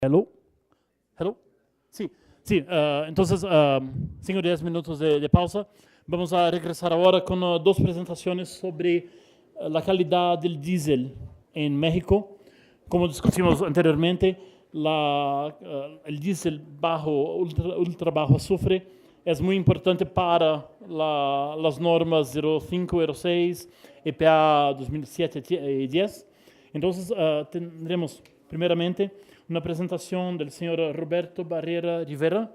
Hello, hello. Sí, sí. Entonces, 5 o 10 minutos de pausa. Vamos a regresar ahora con dos presentaciones sobre la calidad del diésel en México. Como discutimos anteriormente, el diésel ultra bajo azufre es muy importante para las normas 05, 06, EPA 2007 y 10. Entonces, tendremos primeramente una presentación del señor Roberto Barrera Rivera,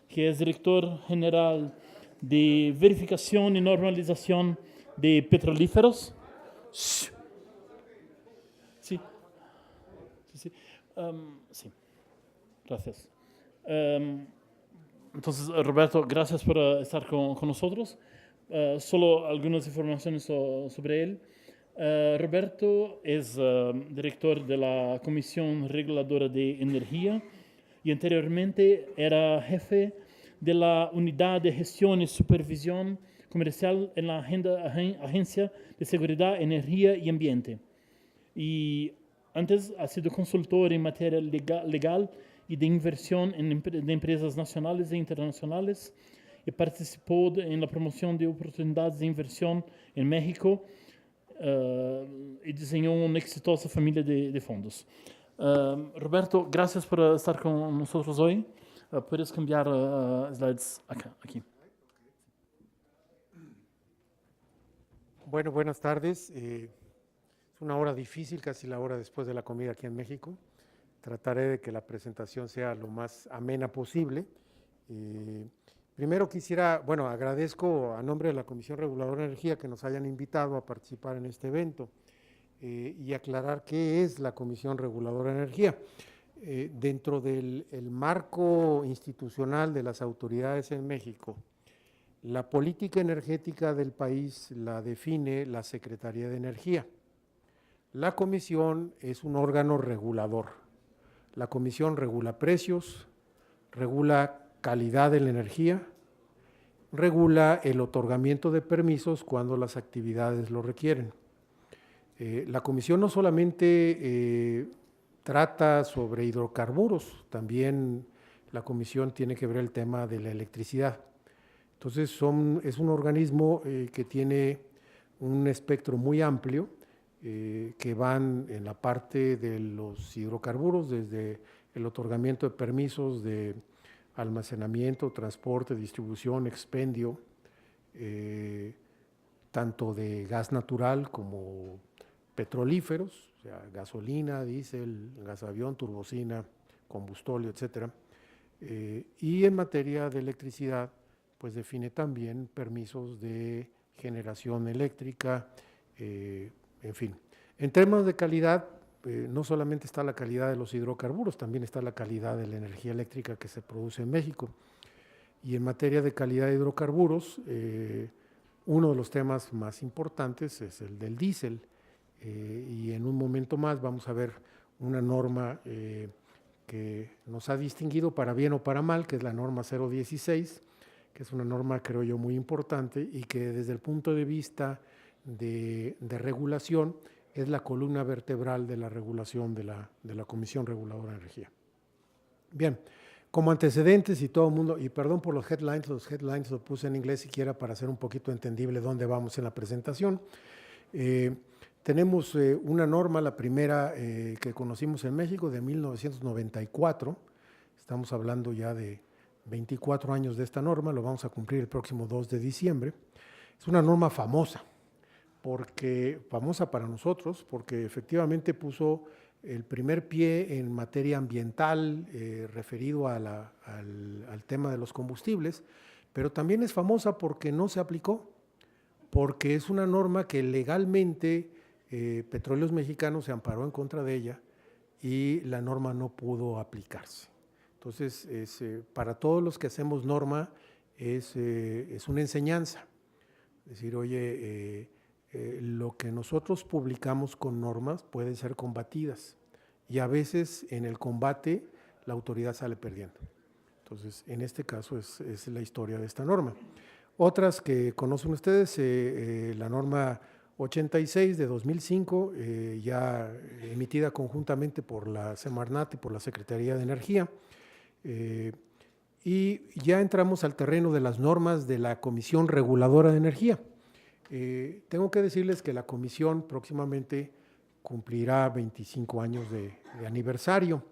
que es director general de verificación y normalización de petrolíferos. Sí, sí, sí. Sí. Gracias. Entonces, Roberto, gracias por estar con nosotros. Solo algunas informaciones sobre él. Roberto es director de la Comisión Reguladora de Energía y anteriormente era jefe de la Unidad de Gestión y Supervisión Comercial en la Agencia de Seguridad, Energía y Ambiente. Y antes ha sido consultor en materia legal y de inversión de empresas nacionales e internacionales y participó en la promoción de oportunidades de inversión en México y diseñó una exitosa familia de fondos. Roberto, gracias por estar con nosotros hoy. Puedes cambiar slides aquí. Bueno, buenas tardes. Es una hora difícil, casi la hora después de la comida aquí en México. Trataré de que la presentación sea lo más amena posible. Primero quisiera, agradezco a nombre de la Comisión Reguladora de Energía que nos hayan invitado a participar en este evento y aclarar qué es la Comisión Reguladora de Energía. Dentro del marco institucional de las autoridades en México, la política energética del país la define la Secretaría de Energía. La comisión es un órgano regulador. La comisión regula precios, regula calidad de la energía, regula el otorgamiento de permisos cuando las actividades lo requieren. La comisión no solamente trata sobre hidrocarburos, también la comisión tiene que ver el tema de la electricidad. Entonces es un organismo que tiene un espectro muy amplio, que van en la parte de los hidrocarburos, desde el otorgamiento de permisos de almacenamiento, transporte, distribución, expendio, tanto de gas natural como petrolíferos, o sea, gasolina, diésel, gas avión, turbocina, combustóleo, etcétera. Y en materia de electricidad, pues define también permisos de generación eléctrica, en fin. En términos de calidad, no solamente está la calidad de los hidrocarburos, también está la calidad de la energía eléctrica que se produce en México. Y en materia de calidad de hidrocarburos, uno de los temas más importantes es el del diésel. Y en un momento más vamos a ver una norma que nos ha distinguido para bien o para mal, que es la norma 016, que es una norma, creo yo, muy importante y que desde el punto de vista de regulación es la columna vertebral de la regulación de la Comisión Reguladora de Energía. Bien, como antecedentes y todo el mundo, y perdón por los headlines los puse en inglés siquiera para hacer un poquito entendible dónde vamos en la presentación. Tenemos una norma, la primera que conocimos en México, de 1994, estamos hablando ya de 24 años de esta norma, lo vamos a cumplir el próximo 2 de diciembre. Es una norma famosa, famosa para nosotros, porque efectivamente puso el primer pie en materia ambiental referido al tema de los combustibles, pero también es famosa porque no se aplicó, porque es una norma que legalmente Petróleos Mexicanos se amparó en contra de ella y la norma no pudo aplicarse. Entonces, para todos los que hacemos norma, es una enseñanza. Es decir, oye, lo que nosotros publicamos con normas pueden ser combatidas y a veces en el combate la autoridad sale perdiendo. Entonces, en este caso es la historia de esta norma. Otras que conocen ustedes, la norma 86 de 2005, ya emitida conjuntamente por la Semarnat y por la Secretaría de Energía. Y ya entramos al terreno de las normas de la Comisión Reguladora de Energía. Tengo que decirles que la comisión próximamente cumplirá 25 años de aniversario,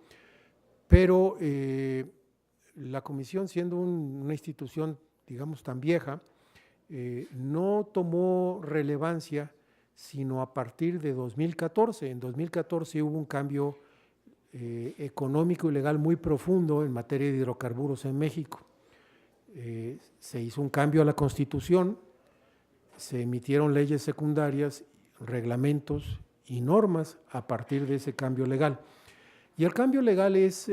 pero la comisión, siendo una institución, digamos, tan vieja, no tomó relevancia sino a partir de 2014. En 2014 hubo un cambio económico y legal muy profundo en materia de hidrocarburos en México. Se hizo un cambio a la Constitución, se emitieron leyes secundarias, reglamentos y normas a partir de ese cambio legal. Y el cambio legal es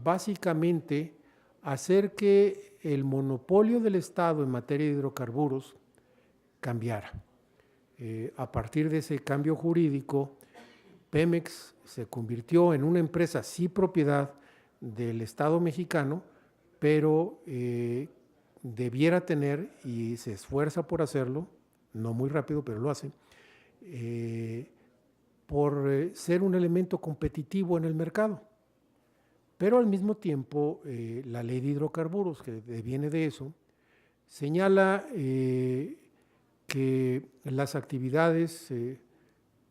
básicamente hacer que el monopolio del Estado en materia de hidrocarburos cambiara. A partir de ese cambio jurídico, Pemex se convirtió en una empresa sí propiedad del Estado mexicano, pero debiera tener, y se esfuerza por hacerlo, no muy rápido, pero lo hace, por ser un elemento competitivo en el mercado. Pero al mismo tiempo, la ley de hidrocarburos, que deviene de eso, señala que las actividades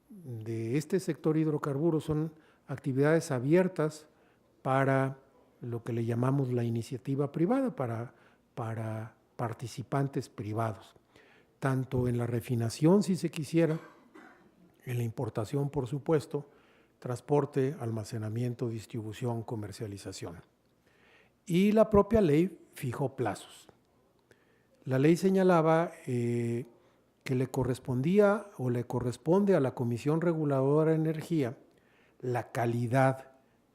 de este sector hidrocarburos son actividades abiertas para lo que le llamamos la iniciativa privada, para participantes privados, tanto en la refinación, si se quisiera, en la importación, por supuesto, transporte, almacenamiento, distribución, comercialización. Y la propia ley fijó plazos. La ley señalaba que le correspondía o le corresponde a la Comisión Reguladora de Energía la calidad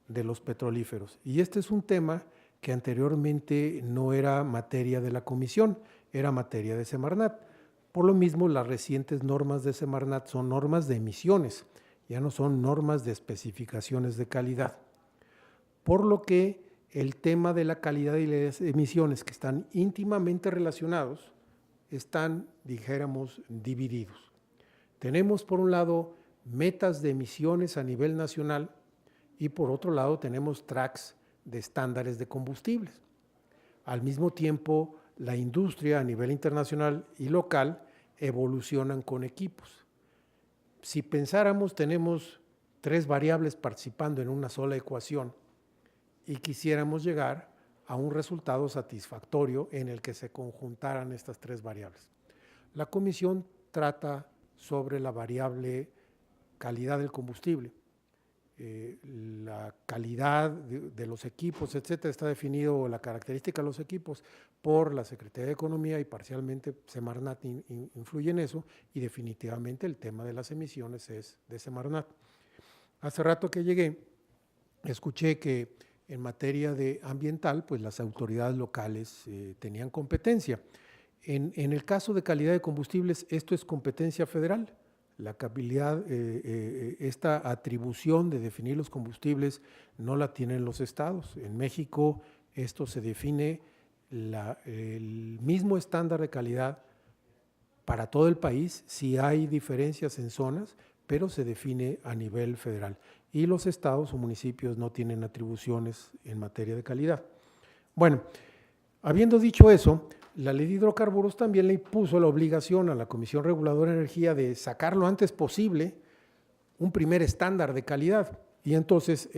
de los petrolíferos. Y este es un tema que anteriormente no era materia de la comisión, era materia de Semarnat. Por lo mismo, las recientes normas de Semarnat son normas de emisiones, ya no son normas de especificaciones de calidad. Por lo que el tema de la calidad y las emisiones, que están íntimamente relacionados, están, dijéramos, divididos. Tenemos, por un lado, metas de emisiones a nivel nacional y, por otro lado, tenemos tracks de estándares de combustibles. Al mismo tiempo, la industria a nivel internacional y local evolucionan con equipos. Si pensáramos, tenemos 3 variables participando en una sola ecuación y quisiéramos llegar a un resultado satisfactorio en el que se conjuntaran estas 3 variables. La comisión trata sobre la variable calidad del combustible. La calidad de los equipos, etcétera, está definido, la característica de los equipos, por la Secretaría de Economía, y parcialmente Semarnat influye en eso, y definitivamente el tema de las emisiones es de Semarnat. Hace rato que llegué, escuché que en materia de ambiental, pues las autoridades locales tenían competencia. En el caso de calidad de combustibles, esto es competencia federal. La calidad, esta atribución de definir los combustibles no la tienen los estados. En México esto se define el mismo estándar de calidad para todo el país, si hay diferencias en zonas, pero se define a nivel federal. Y los estados o municipios no tienen atribuciones en materia de calidad. Bueno, habiendo dicho eso, la ley de hidrocarburos también le impuso la obligación a la Comisión Reguladora de Energía de sacar lo antes posible un primer estándar de calidad. Y entonces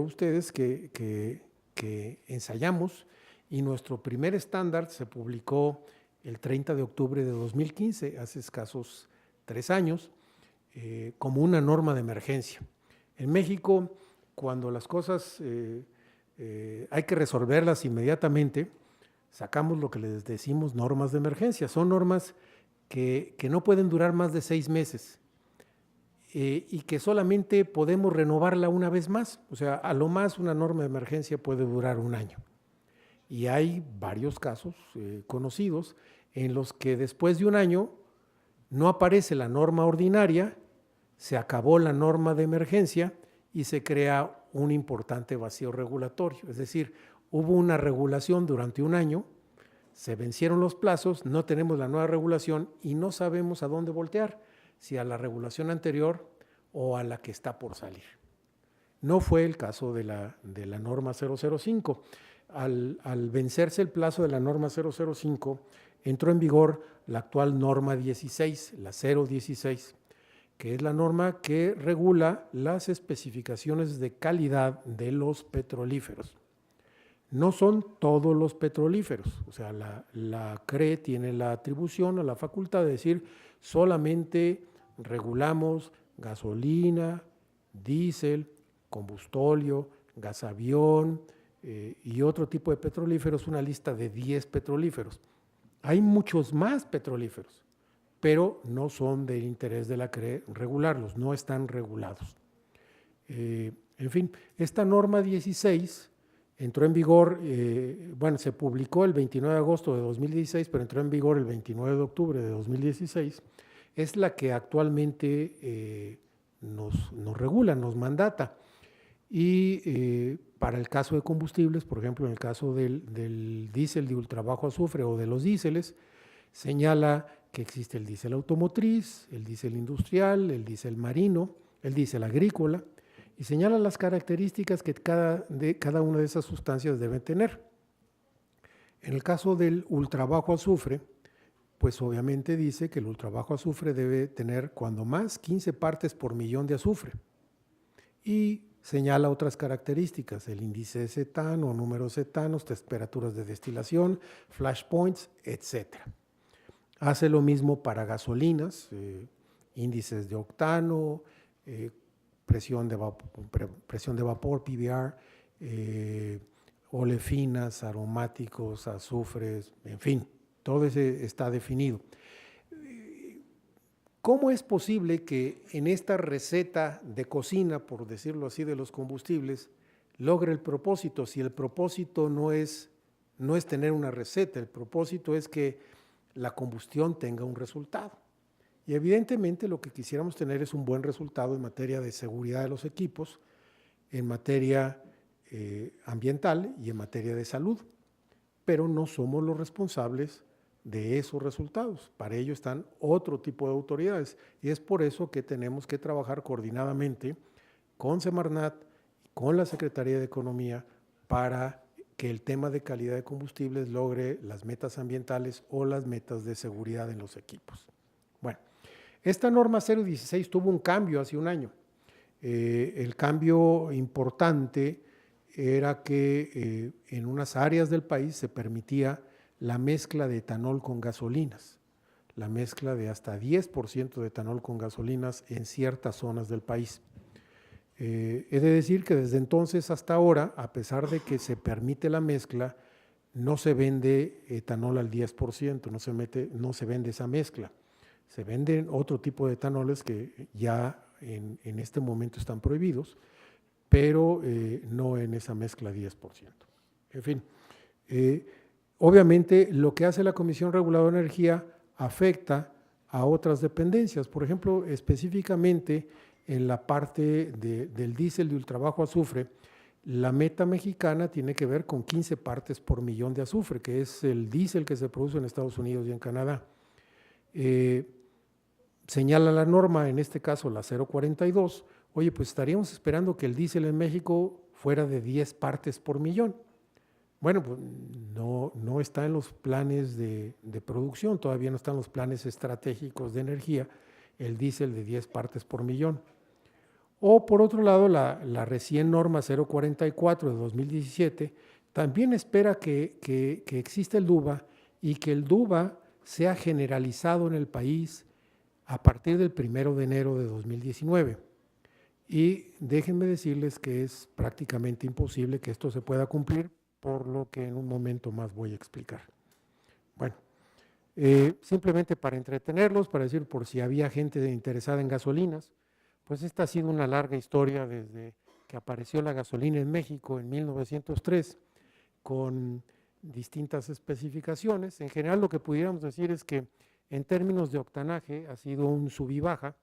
ustedes que ensayamos, y nuestro primer estándar se publicó el 30 de octubre de 2015, hace escasos 3 años, como una norma de emergencia. En México, cuando las cosas hay que resolverlas inmediatamente, sacamos lo que les decimos normas de emergencia. Son normas que no pueden durar más de 6 meses y que solamente podemos renovarla una vez más. O sea, a lo más una norma de emergencia puede durar 1 año. Y hay varios casos conocidos en los que después de 1 año no aparece la norma ordinaria, se acabó la norma de emergencia y se crea un importante vacío regulatorio. Es decir, hubo una regulación durante 1 año, se vencieron los plazos, no tenemos la nueva regulación y no sabemos a dónde voltear. si a la regulación anterior o a la que está por salir. No fue el caso de la norma 005. Al vencerse el plazo de la norma 005, entró en vigor la actual norma 16, la 016, que es la norma que regula las especificaciones de calidad de los petrolíferos. No son todos los petrolíferos, o sea, la CRE tiene la atribución o la facultad de decir solamente regulamos gasolina, diésel, combustóleo, gasavión y otro tipo de petrolíferos, una lista de 10 petrolíferos. Hay muchos más petrolíferos, pero no son del interés de la CRE regularlos, no están regulados. En fin, esta norma 16 entró en vigor, se publicó el 29 de agosto de 2016, pero entró en vigor el 29 de octubre de 2016, es la que actualmente nos regula, nos mandata. Y para el caso de combustibles, por ejemplo, en el caso del diésel de ultrabajo azufre o de los diéseles, señala que existe el diésel automotriz, el diésel industrial, el diésel marino, el diésel agrícola, y señala las características que cada una de esas sustancias debe tener. En el caso del ultrabajo azufre, pues obviamente dice que el ultrabajo azufre debe tener cuando más 15 partes por millón de azufre. Y señala otras características, el índice de cetano, números cetanos, temperaturas de destilación, flash points, etc. Hace lo mismo para gasolinas, índices de octano, presión de vapor, PBR, olefinas, aromáticos, azufres, en fin, todo ese está definido. ¿Cómo es posible que en esta receta de cocina, por decirlo así, de los combustibles, logre el propósito? Si el propósito no es tener una receta, el propósito es que la combustión tenga un resultado. Y evidentemente lo que quisiéramos tener es un buen resultado en materia de seguridad de los equipos, en materia ambiental y en materia de salud, pero no somos los responsables de esos resultados. Para ello están otro tipo de autoridades y es por eso que tenemos que trabajar coordinadamente con Semarnat y con la Secretaría de Economía para que el tema de calidad de combustibles logre las metas ambientales o las metas de seguridad en los equipos. Bueno, esta norma 016 tuvo un cambio hace un año. El cambio importante era que en unas áreas del país se permitía la mezcla de etanol con gasolinas, la mezcla de hasta 10% de etanol con gasolinas en ciertas zonas del país. He de decir que desde entonces hasta ahora, a pesar de que se permite la mezcla, no se vende etanol al 10%, no se vende esa mezcla. Se venden otro tipo de etanoles que ya en este momento están prohibidos, pero no en esa mezcla 10%. En fin, obviamente lo que hace la Comisión Reguladora de Energía afecta a otras dependencias. Por ejemplo, específicamente en la parte del diésel de ultrabajo azufre, la meta mexicana tiene que ver con 15 partes por millón de azufre, que es el diésel que se produce en Estados Unidos y en Canadá. Señala la norma, en este caso la 042, oye, pues estaríamos esperando que el diésel en México fuera de 10 partes por millón. Bueno, pues no está en los planes de producción, todavía no están los planes estratégicos de energía, el diésel de 10 partes por millón. O por otro lado, la recién norma 044 de 2017 también espera que exista el DUBA y que el DUBA sea generalizado en el país a partir del 1 de enero de 2019. Y déjenme decirles que es prácticamente imposible que esto se pueda cumplir, por lo que en un momento más voy a explicar. Bueno, simplemente para entretenerlos, para decir por si había gente interesada en gasolinas, pues esta ha sido una larga historia desde que apareció la gasolina en México en 1903, con distintas especificaciones. En general lo que pudiéramos decir es que en términos de octanaje ha sido un sub y baja.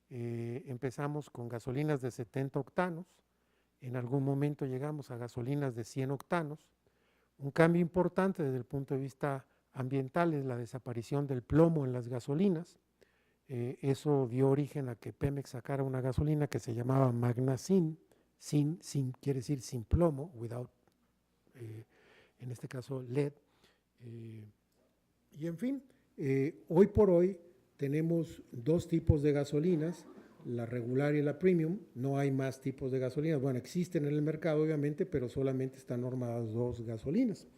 Empezamos con gasolinas de 70 octanos, en algún momento llegamos a gasolinas de 100 octanos. Un cambio importante desde el punto de vista ambiental es la desaparición del plomo en las gasolinas. eso dio origen a que Pemex sacara una gasolina que se llamaba Magna Sin quiere decir sin plomo, without, en este caso LED. Y en fin, hoy por hoy tenemos dos tipos de gasolinas, la regular y la premium. No hay más tipos de gasolinas. Bueno, existen en el mercado obviamente, pero solamente están normadas dos gasolinas,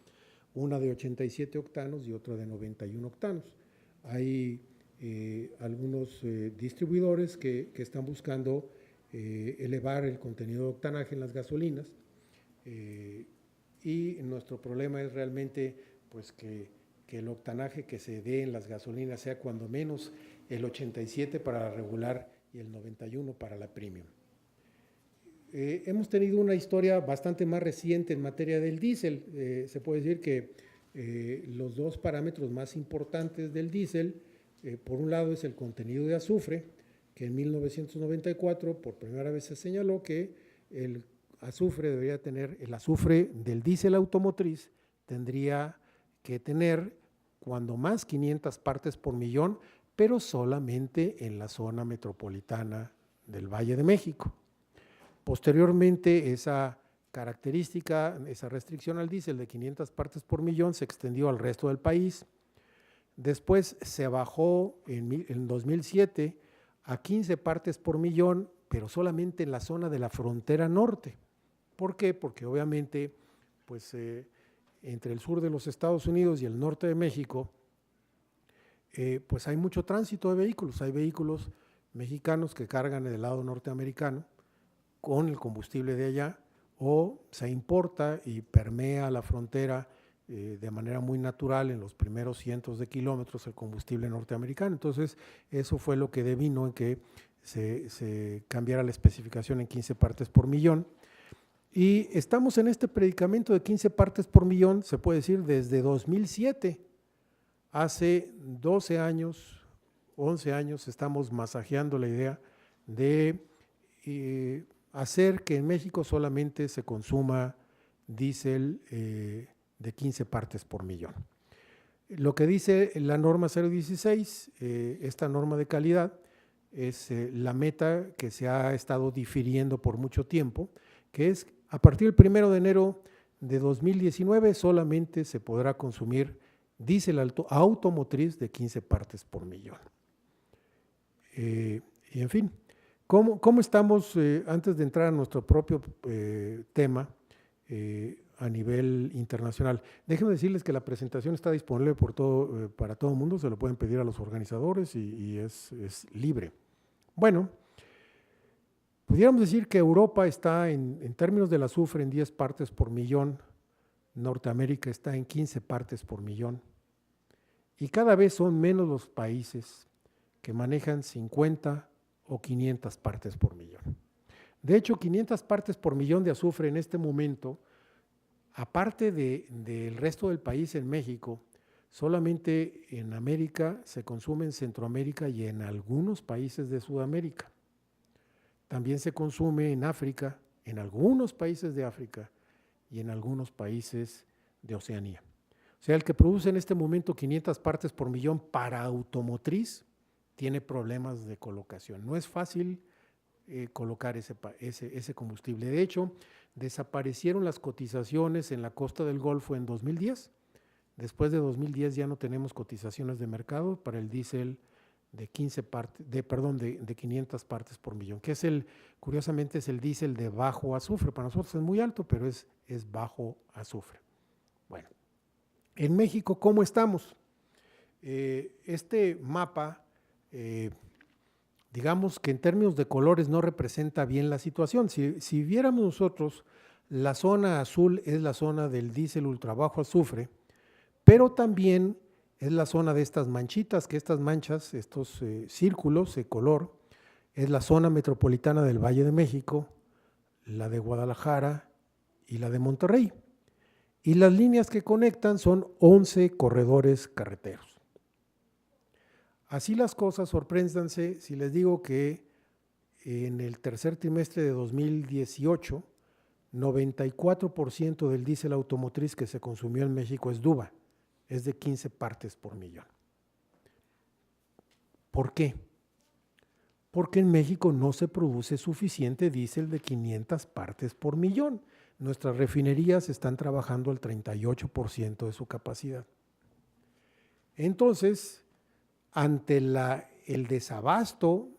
una de 87 octanos y otra de 91 octanos. Hay algunos distribuidores que están buscando elevar el contenido de octanaje en las gasolinas, y nuestro problema es realmente pues que el octanaje que se dé en las gasolinas sea cuando menos el 87 para la regular y el 91 para la premium. Hemos tenido una historia bastante más reciente en materia del diésel. Se puede decir que los dos parámetros más importantes del diésel, por un lado es el contenido de azufre, que en 1994 por primera vez se señaló que el azufre debería tener, el azufre del diésel automotriz tendría que tener cuando más 500 partes por millón, pero solamente en la zona metropolitana del Valle de México. Posteriormente, esa característica, esa restricción al diésel de 500 partes por millón se extendió al resto del país. Después se bajó en 2007 a 15 partes por millón, pero solamente en la zona de la frontera norte. ¿Por qué? Porque obviamente, pues entre el sur de los Estados Unidos y el norte de México, pues hay mucho tránsito de vehículos. Hay vehículos mexicanos que cargan del lado norteamericano con el combustible de allá, o se importa y permea la frontera de manera muy natural en los primeros cientos de kilómetros el combustible norteamericano. Entonces, eso fue lo que devino en que se cambiara la especificación en 15 partes por millón. Y estamos en este predicamento de 15 partes por millón, se puede decir, desde 2007. Hace 12 años, 11 años, estamos masajeando la idea de hacer que en México solamente se consuma diésel de 15 partes por millón. Lo que dice la norma 016, esta norma de calidad, es la meta que se ha estado difiriendo por mucho tiempo, que es a partir del 1 de enero de 2019 solamente se podrá consumir diésel automotriz de 15 partes por millón. Y en fin, ¿cómo estamos, antes de entrar a nuestro propio tema a nivel internacional? Déjenme decirles que la presentación está disponible para todo el mundo, se lo pueden pedir a los organizadores y es libre. Bueno, pudiéramos decir que Europa está en términos del azufre en 10 partes por millón, Norteamérica está en 15 partes por millón, y cada vez son menos los países que manejan 50 o 500 partes por millón. De hecho, 500 partes por millón de azufre en este momento, aparte del resto del país en México, solamente en América se consume en Centroamérica y en algunos países de Sudamérica. También se consume en África, en algunos países de África y en algunos países de Oceanía. O sea, el que produce en este momento 500 partes por millón para automotriz tiene problemas de colocación. No es fácil colocar ese combustible. De hecho, desaparecieron las cotizaciones en la costa del Golfo en 2010. Después de 2010 ya no tenemos cotizaciones de mercado para el diésel de 500 partes por millón, que curiosamente es el diésel de bajo azufre. Para nosotros es muy alto, pero es bajo azufre. Bueno, en México, ¿cómo estamos? Este mapa, digamos que en términos de colores no representa bien la situación. Si viéramos nosotros, la zona azul es la zona del diésel ultrabajo azufre, pero también es la zona de estas manchitas, que estas manchas, estos círculos de color, es la zona metropolitana del Valle de México, la de Guadalajara y la de Monterrey. Y las líneas que conectan son 11 corredores carreteros. Así las cosas, sorpréndanse si les digo que en el tercer trimestre de 2018, 94% del diésel automotriz que se consumió en México es DUVA, es de 15 partes por millón. ¿Por qué? porque en México no se produce suficiente diésel de 500 partes por millón. Nuestras refinerías están trabajando al 38% de su capacidad. Entonces, ante el desabasto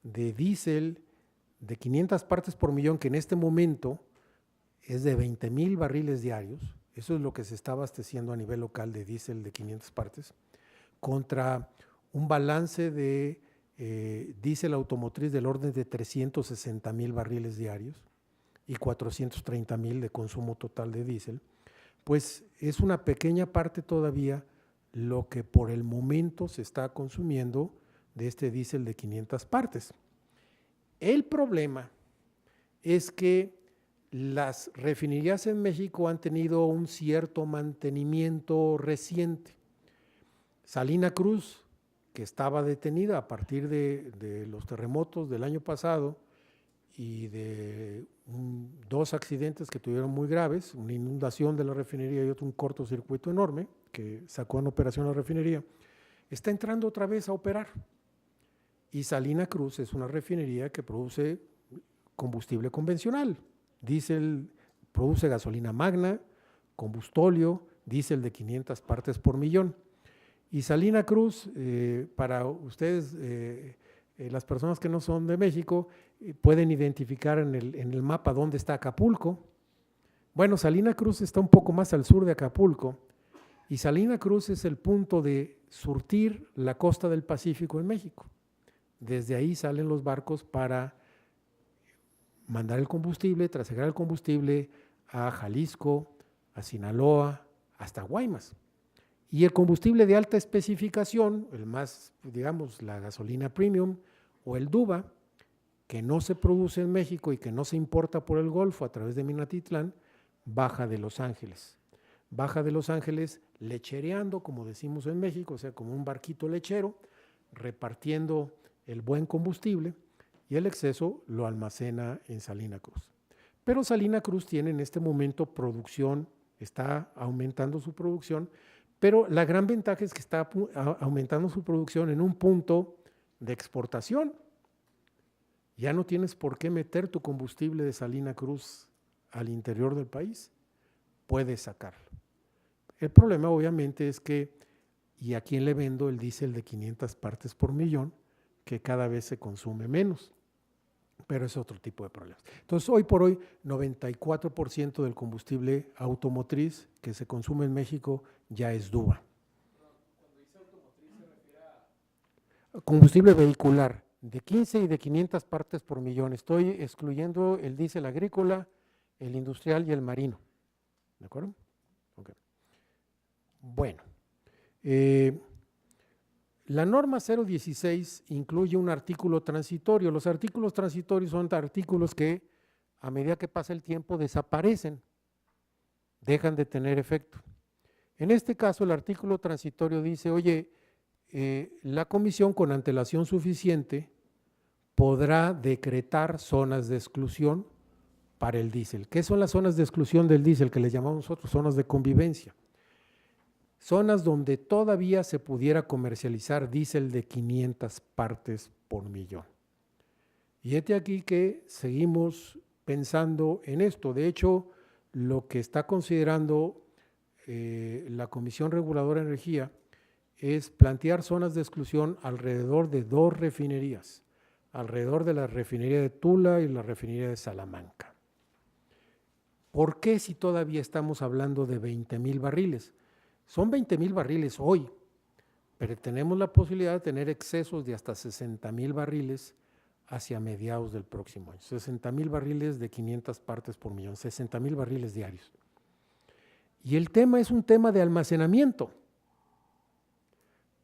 de diésel de 500 partes por millón, que en este momento es de 20,000 barriles diarios, eso es lo que se está abasteciendo a nivel local de diésel de 500 partes, contra un balance de diésel automotriz del orden de 360,000 barriles diarios y 430,000 de consumo total de diésel, pues es una pequeña parte todavía lo que por el momento se está consumiendo de este diésel de 500 partes. El problema es que las refinerías en México han tenido un cierto mantenimiento reciente. Salina Cruz, que estaba detenida a partir de los terremotos del año pasado y de dos accidentes que tuvieron muy graves, una inundación de la refinería y otro un cortocircuito enorme que sacó en operación la refinería, está entrando otra vez a operar. Y Salina Cruz es una refinería que produce combustible convencional, diésel, produce gasolina magna, combustóleo, diésel de 500 partes por millón. Y Salina Cruz, para ustedes, las personas que no son de México, pueden identificar en el mapa dónde está Acapulco. Bueno, Salina Cruz está un poco más al sur de Acapulco y Salina Cruz es el punto de surtir la costa del Pacífico en México. Desde ahí salen los barcos para mandar el combustible, trasegar el combustible a Jalisco, a Sinaloa, hasta Guaymas. Y el combustible de alta especificación, el más, digamos, la gasolina premium o el Duba, que no se produce en México y que no se importa por el Golfo a través de Minatitlán, baja de Los Ángeles. Baja de Los Ángeles lechereando, como decimos en México, o sea, como un barquito lechero, repartiendo el buen combustible y el exceso lo almacena en Salina Cruz. Pero Salina Cruz tiene en este momento producción, está aumentando su producción, pero la gran ventaja es que está aumentando su producción en un punto de exportación. Ya no tienes por qué meter tu combustible de Salina Cruz al interior del país, puedes sacarlo. El problema obviamente es que, ¿y a quién le vendo el diésel de 500 partes por millón? Que cada vez se consume menos, pero es otro tipo de problemas. Entonces, hoy por hoy, 94% del combustible automotriz que se consume en México ya es Duba. Cuando dice automotriz se refiere a combustible vehicular de 15 y de 500 partes por millón. Estoy excluyendo el diésel agrícola, el industrial y el marino. ¿De acuerdo? Okay. Bueno, la norma 016 incluye un artículo transitorio. Los artículos transitorios son artículos que a medida que pasa el tiempo desaparecen, dejan de tener efecto. En este caso el artículo transitorio dice, oye, la comisión con antelación suficiente podrá decretar zonas de exclusión para el diésel. ¿Qué son las zonas de exclusión del diésel que les llamamos nosotros? Zonas de convivencia. Zonas donde todavía se pudiera comercializar diésel de 500 partes por millón. Y este aquí que seguimos pensando en esto. De hecho, lo que está considerando la Comisión Reguladora de Energía es plantear zonas de exclusión alrededor de 2 refinerías, alrededor de la refinería de Tula y la refinería de Salamanca. ¿Por qué si todavía estamos hablando de 20,000 barriles? Son 20,000 barriles hoy, pero tenemos la posibilidad de tener excesos de hasta 60,000 barriles hacia mediados del próximo año. 60,000 barriles de 500 partes por millón, 60,000 barriles diarios. Y el tema es un tema de almacenamiento,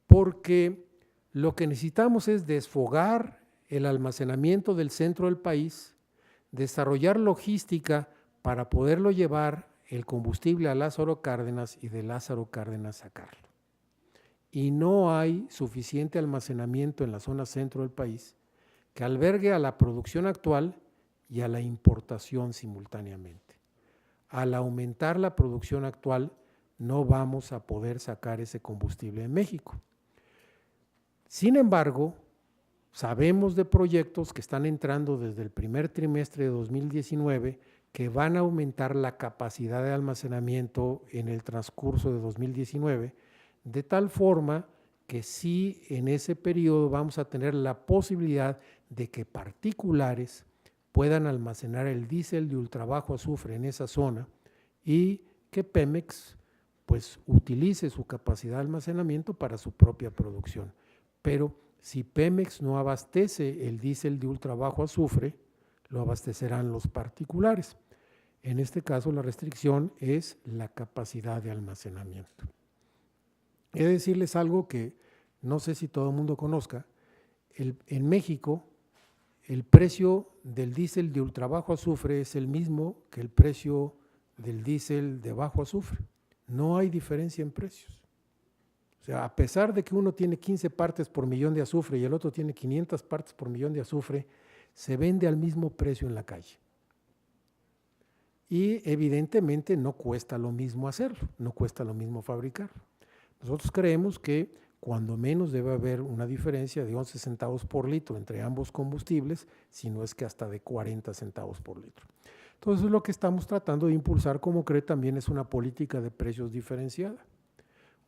porque lo que necesitamos es desfogar el almacenamiento del centro del país, desarrollar logística para poderlo llevar el combustible a Lázaro Cárdenas y de Lázaro Cárdenas sacarlo. Y no hay suficiente almacenamiento en la zona centro del país que albergue a la producción actual y a la importación simultáneamente. Al aumentar la producción actual, no vamos a poder sacar ese combustible en México. Sin embargo, sabemos de proyectos que están entrando desde el primer trimestre de 2019 que van a aumentar la capacidad de almacenamiento en el transcurso de 2019, de tal forma que sí en ese periodo vamos a tener la posibilidad de que particulares puedan almacenar el diésel de ultrabajo azufre en esa zona y que Pemex pues utilice su capacidad de almacenamiento para su propia producción. Pero si Pemex no abastece el diésel de ultrabajo azufre, lo abastecerán los particulares. En este caso la restricción es la capacidad de almacenamiento. He de decirles algo que no sé si todo el mundo conozca. En México el precio del diésel de ultrabajo azufre es el mismo que el precio del diésel de bajo azufre. No hay diferencia en precios. O sea, a pesar de que uno tiene 15 partes por millón de azufre y el otro tiene 500 partes por millón de azufre, se vende al mismo precio en la calle. Y evidentemente no cuesta lo mismo hacerlo, no cuesta lo mismo fabricarlo. Nosotros creemos que cuando menos debe haber una diferencia de 11 centavos por litro entre ambos combustibles, si no es que hasta de 40 centavos por litro. Entonces lo que estamos tratando de impulsar como CRE también es una política de precios diferenciada.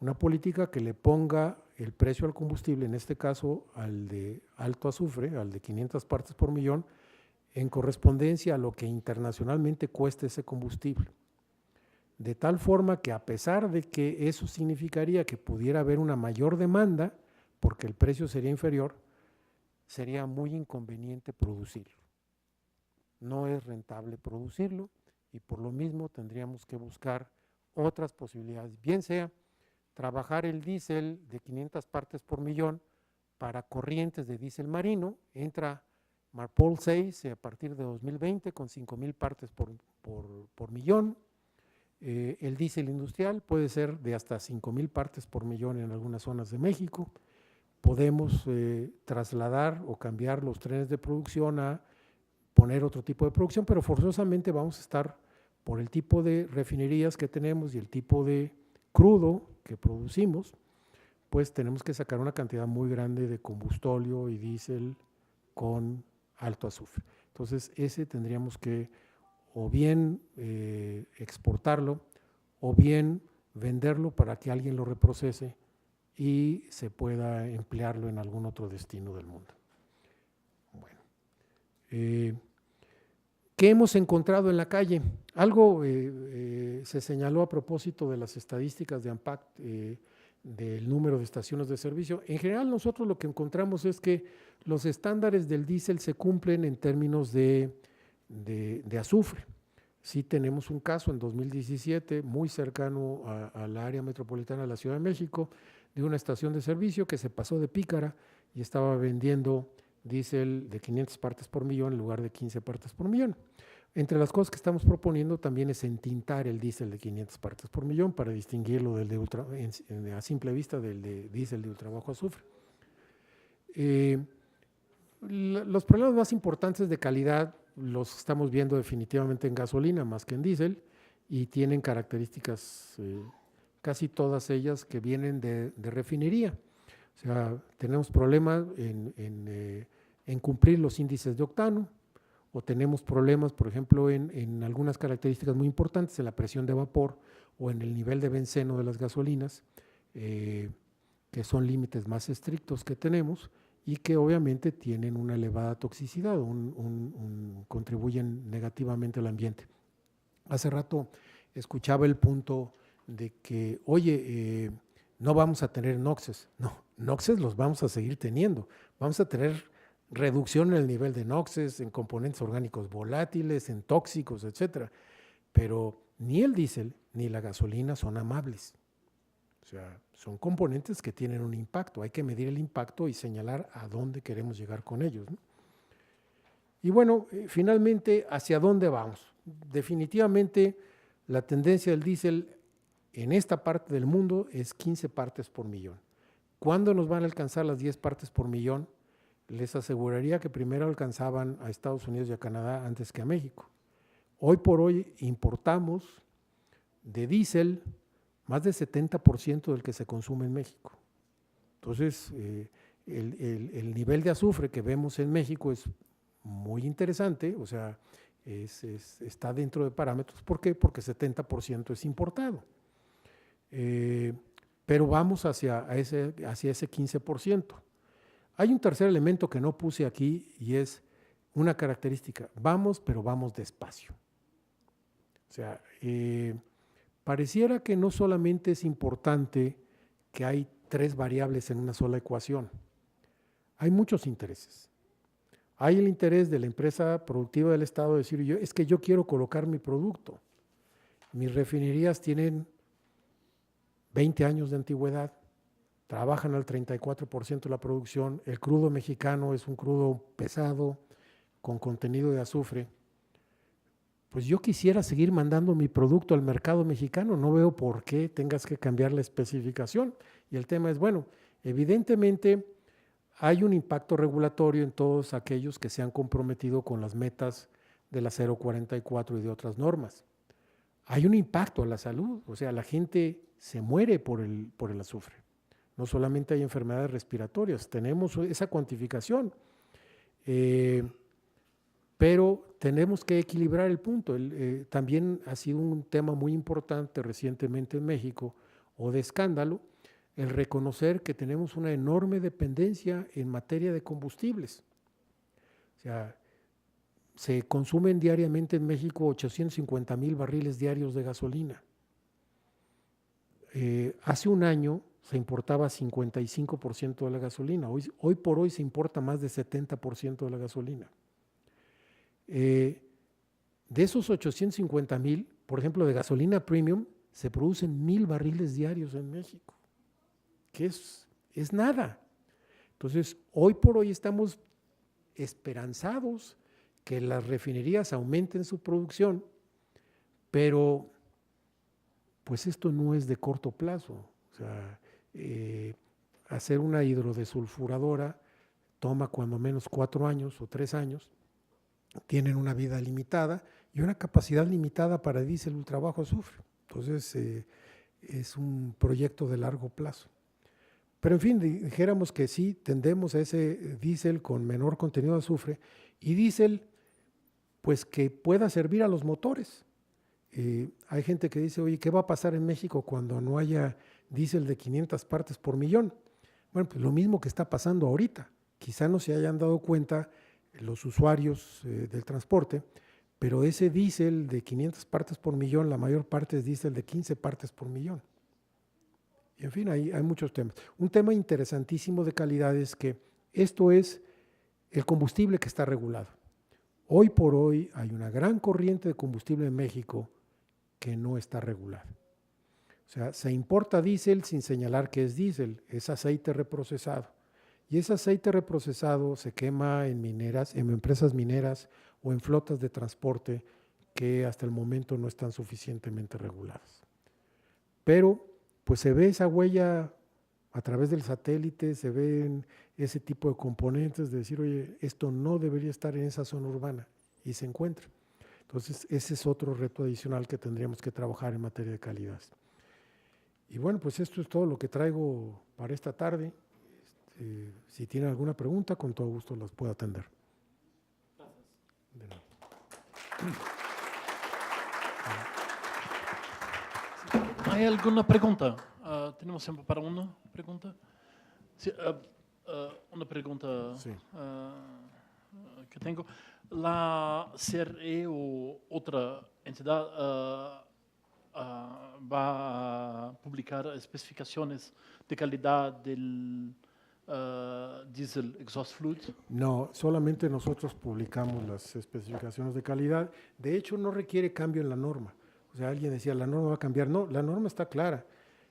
Una política que le ponga el precio al combustible, en este caso al de alto azufre, al de 500 partes por millón, en correspondencia a lo que internacionalmente cueste ese combustible. De tal forma que a pesar de que eso significaría que pudiera haber una mayor demanda, porque el precio sería inferior, sería muy inconveniente producirlo. No es rentable producirlo y por lo mismo tendríamos que buscar otras posibilidades, bien sea trabajar el diésel de 500 partes por millón para corrientes de diésel marino, entra Marpol 6 a partir de 2020 con 5,000 partes por millón. El diésel industrial puede ser de hasta 5,000 partes por millón en algunas zonas de México. Podemos trasladar o cambiar los trenes de producción a poner otro tipo de producción, pero forzosamente vamos a estar por el tipo de refinerías que tenemos y el tipo de crudo que producimos, pues tenemos que sacar una cantidad muy grande de combustóleo y diésel con alto azufre. Entonces ese tendríamos que o bien exportarlo o bien venderlo para que alguien lo reprocese y se pueda emplearlo en algún otro destino del mundo. Bueno, ¿qué hemos encontrado en la calle? Algo se señaló a propósito de las estadísticas de ANPAC del número de estaciones de servicio. En general nosotros lo que encontramos es que los estándares del diésel se cumplen en términos de azufre. Sí tenemos un caso en 2017 muy cercano a la área metropolitana de la Ciudad de México de una estación de servicio que se pasó de pícara y estaba vendiendo diésel de 500 partes por millón en lugar de 15 partes por millón. Entre las cosas que estamos proponiendo también es entintar el diésel de 500 partes por millón para distinguirlo del de a simple vista del de diésel de ultrabajo azufre. Los problemas más importantes de calidad los estamos viendo definitivamente en gasolina más que en diésel y tienen características casi todas ellas que vienen de refinería. O sea, tenemos problemas en cumplir los índices de octano o tenemos problemas, por ejemplo, en algunas características muy importantes, en la presión de vapor o en el nivel de benceno de las gasolinas, que son límites más estrictos que tenemos y que obviamente tienen una elevada toxicidad, contribuyen negativamente al ambiente. Hace rato escuchaba el punto de que, oye, no vamos a tener NOxes. No, NOxes los vamos a seguir teniendo. Vamos a tener reducción en el nivel de NOxes, en componentes orgánicos volátiles, en tóxicos, etcétera. Pero ni el diésel ni la gasolina son amables. O sea, son componentes que tienen un impacto. Hay que medir el impacto y señalar a dónde queremos llegar con ellos, ¿no? Y bueno, finalmente, ¿hacia dónde vamos? Definitivamente, la tendencia del diésel en esta parte del mundo es 15 partes por millón. ¿Cuándo nos van a alcanzar las 10 partes por millón? Les aseguraría que primero alcanzaban a Estados Unidos y a Canadá antes que a México. Hoy por hoy importamos de diésel más del 70% del que se consume en México. Entonces, el nivel de azufre que vemos en México es muy interesante, o sea, está dentro de parámetros. ¿Por qué? Porque 70% es importado. Pero vamos hacia ese 15%. Hay un tercer elemento que no puse aquí y es una característica. Vamos, pero vamos despacio. O sea, pareciera que no solamente es importante que hay 3 variables en una sola ecuación. Hay muchos intereses. Hay el interés de la empresa productiva del Estado de decir, es que yo quiero colocar mi producto. Mis refinerías tienen 20 años de antigüedad, trabajan al 34% de la producción, el crudo mexicano es un crudo pesado, con contenido de azufre. Pues yo quisiera seguir mandando mi producto al mercado mexicano, no veo por qué tengas que cambiar la especificación. Y el tema es, bueno, evidentemente hay un impacto regulatorio en todos aquellos que se han comprometido con las metas de la 044 y de otras normas. Hay un impacto a la salud, o sea, la gente se muere por el azufre. No solamente hay enfermedades respiratorias, tenemos esa cuantificación, pero tenemos que equilibrar el punto. También ha sido un tema muy importante recientemente en México, o de escándalo, el reconocer que tenemos una enorme dependencia en materia de combustibles. O sea, se consumen diariamente en México 850,000 barriles diarios de gasolina. Hace un año se importaba 55% de la gasolina. Hoy por hoy se importa más de 70% de la gasolina. De esos 850,000, por ejemplo, de gasolina premium, se producen 1,000 barriles diarios en México, que es nada. Entonces, hoy por hoy estamos esperanzados que las refinerías aumenten su producción, pero pues esto no es de corto plazo. O sea, hacer una hidrodesulfuradora toma cuando menos 4 años o 3 años, tienen una vida limitada y una capacidad limitada para diésel ultra bajo azufre. Entonces, es un proyecto de largo plazo. Pero en fin, dijéramos que sí, tendemos a ese diésel con menor contenido de azufre y diésel pues que pueda servir a los motores. Hay gente que dice, oye, ¿qué va a pasar en México cuando no haya diésel de 500 partes por millón? Bueno, pues lo mismo que está pasando ahorita. Quizá no se hayan dado cuenta los usuarios del transporte, pero ese diésel de 500 partes por millón, la mayor parte es diésel de 15 partes por millón. Y en fin, hay muchos temas. Un tema interesantísimo de calidad es que esto es el combustible que está regulado. Hoy por hoy hay una gran corriente de combustible en México que no está regulada. O sea, se importa diésel sin señalar que es diésel, es aceite reprocesado. Y ese aceite reprocesado se quema en mineras, en empresas mineras o en flotas de transporte que hasta el momento no están suficientemente reguladas. Pero pues se ve esa huella a través del satélite, se ven ese tipo de componentes de decir, oye, esto no debería estar en esa zona urbana y se encuentra. Entonces, ese es otro reto adicional que tendríamos que trabajar en materia de calidad. Y bueno, pues esto es todo lo que traigo para esta tarde. Si tienen alguna pregunta, con todo gusto las puedo atender. Gracias. ¿Hay alguna pregunta? ¿Tenemos tiempo para una pregunta? Sí, una pregunta Sí. que tengo. ¿La CRE o otra entidad va a publicar especificaciones de calidad del diesel exhaust fluid? No, solamente nosotros publicamos las especificaciones de calidad. De hecho, no requiere cambio en la norma. O sea, alguien decía, ¿la norma va a cambiar? No, la norma está clara.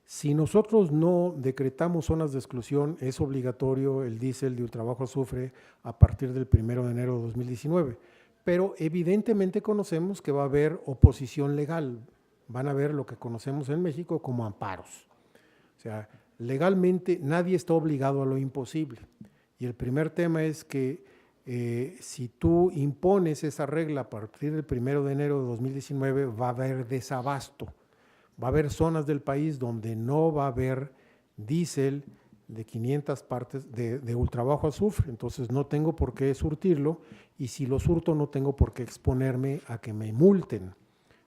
Si nosotros no decretamos zonas de exclusión, es obligatorio el diésel de ultrabajo azufre a partir del 1 de enero de 2019. Pero evidentemente conocemos que va a haber oposición legal. Van a haber lo que conocemos en México como amparos. O sea, legalmente nadie está obligado a lo imposible. Y el primer tema es que si tú impones esa regla a partir del 1 de enero de 2019, va a haber desabasto. Va a haber zonas del país donde no va a haber diésel de 500 partes de ultra bajo azufre, entonces no tengo por qué surtirlo, y si lo surto no tengo por qué exponerme a que me multen.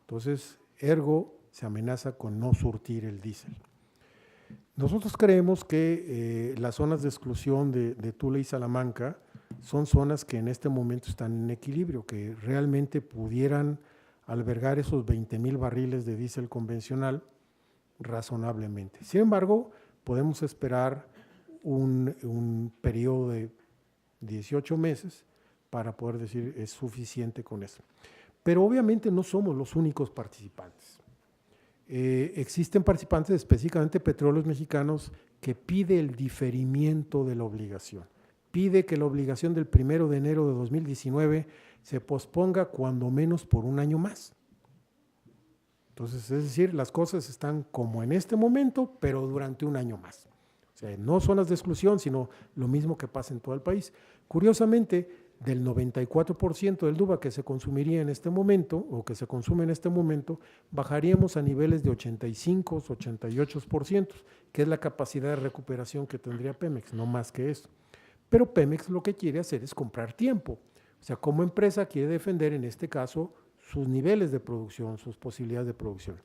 Entonces, ergo, se amenaza con no surtir el diésel. Nosotros creemos que las zonas de exclusión de Tula y Salamanca son zonas que en este momento están en equilibrio, que realmente pudieran albergar esos 20,000 barriles de diésel convencional razonablemente. Sin embargo, podemos esperar un periodo de 18 meses para poder decir es suficiente con eso. Pero obviamente no somos los únicos participantes. Existen participantes, específicamente Petróleos Mexicanos, que pide el diferimiento de la obligación. Pide que la obligación del 1 de enero de 2019 se posponga cuando menos por un año más. Entonces, es decir, las cosas están como en este momento, pero durante un año más. O sea, no zonas de exclusión, sino lo mismo que pasa en todo el país. Curiosamente, del 94% del DUVA que se consumiría en este momento, o que se consume en este momento, bajaríamos a niveles de 85, 88%, que es la capacidad de recuperación que tendría Pemex, no más que eso. Pero Pemex lo que quiere hacer es comprar tiempo. O sea, como empresa quiere defender en este caso sus niveles de producción, sus posibilidades de producción.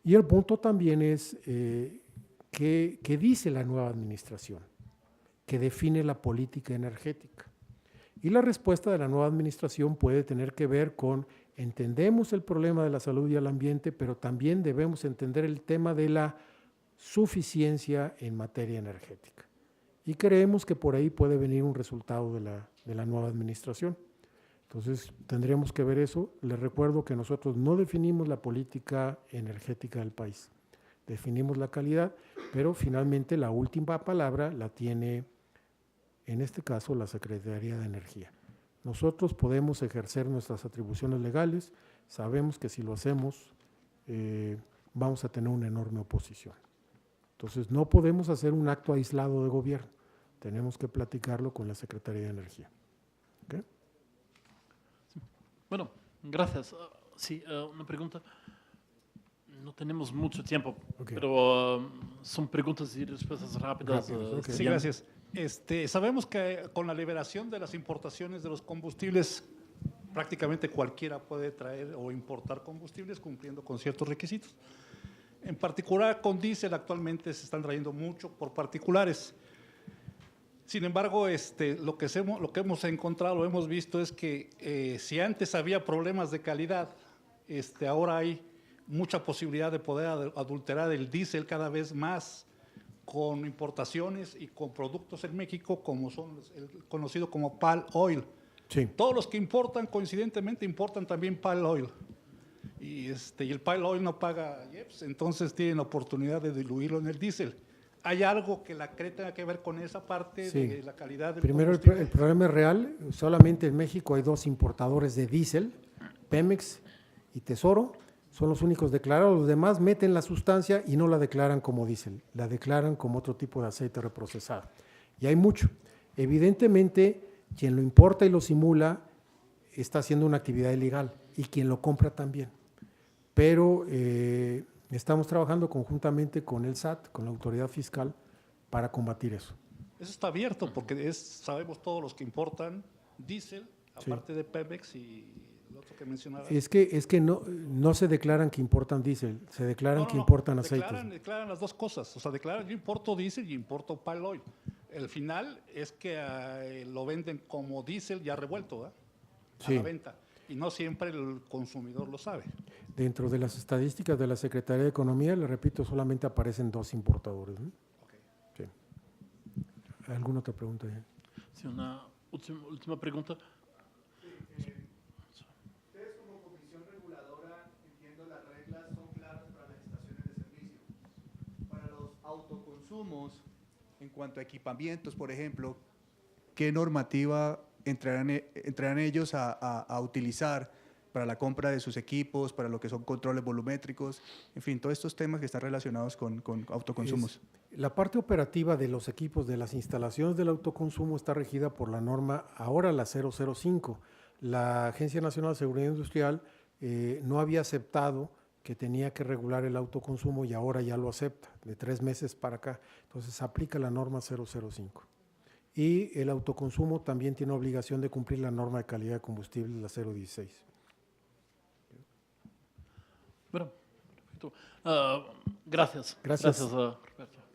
Y el punto también es ¿qué dice la nueva administración? Que define la política energética. Y la respuesta de la nueva administración puede tener que ver con, entendemos el problema de la salud y el ambiente, pero también debemos entender el tema de la suficiencia en materia energética. Y creemos que por ahí puede venir un resultado de la nueva administración. Entonces, tendremos que ver eso. Les recuerdo que nosotros no definimos la política energética del país. Definimos la calidad, pero finalmente la última palabra la tiene, en este caso, la Secretaría de Energía. Nosotros podemos ejercer nuestras atribuciones legales, sabemos que si lo hacemos vamos a tener una enorme oposición. Entonces, no podemos hacer un acto aislado de gobierno, tenemos que platicarlo con la Secretaría de Energía. ¿Okay? Bueno, gracias. Sí, una pregunta. No tenemos mucho tiempo, okay, pero son preguntas y respuestas rápidas. Okay. Sí, gracias. Sabemos que con la liberación de las importaciones de los combustibles, prácticamente cualquiera puede traer o importar combustibles cumpliendo con ciertos requisitos. En particular con diésel actualmente se están trayendo mucho por particulares. Sin embargo, lo que hemos encontrado, lo hemos visto es que si antes había problemas de calidad, ahora hay mucha posibilidad de poder adulterar el diésel cada vez más con importaciones y con productos en México como son el conocido como palm oil. Sí. Todos los que importan, coincidentemente, importan también palm oil. Y el palm oil no paga IEPS, entonces tienen la oportunidad de diluirlo en el diésel. ¿Hay algo que la CRE tenga que ver con esa parte de la calidad del Primero, combustible? el problema es real. Solamente en México hay 2 importadores de diésel, Pemex y Tesoro. Son los únicos declarados. Los demás meten la sustancia y no la declaran como diésel, la declaran como otro tipo de aceite reprocesado. Y hay mucho. Evidentemente, quien lo importa y lo simula está haciendo una actividad ilegal y quien lo compra también. Pero estamos trabajando conjuntamente con el SAT, con la autoridad fiscal, para combatir eso. Eso está abierto porque sabemos todos los que importan diésel, aparte de Pemex y lo otro que mencionaba. Es que no se declaran que importan diésel, se declaran que importan aceites. Declaran las dos cosas, o sea, declaran yo importo diésel y importo palm oil. El final es que lo venden como diésel ya revuelto, a la venta. Y no siempre el consumidor lo sabe. Dentro de las estadísticas de la Secretaría de Economía, le repito, solamente aparecen 2 importadores, ¿no? Okay. Sí. ¿Alguna otra pregunta? Sí, una última pregunta. Ustedes como Comisión Reguladora, entiendo las reglas son claras para las estaciones de servicio. Para los autoconsumos, en cuanto a equipamientos, por ejemplo, ¿qué normativa entrarán ellos a utilizar para la compra de sus equipos, para lo que son controles volumétricos, en fin, todos estos temas que están relacionados con autoconsumos? La parte operativa de los equipos, de las instalaciones del autoconsumo está regida por la norma, ahora la 005. La Agencia Nacional de Seguridad Industrial no había aceptado que tenía que regular el autoconsumo y ahora ya lo acepta, de 3 meses para acá. Entonces aplica la norma 005. Y el autoconsumo también tiene obligación de cumplir la norma de calidad de combustible, la 016. Bueno, perfecto. Gracias. Gracias. Roberto.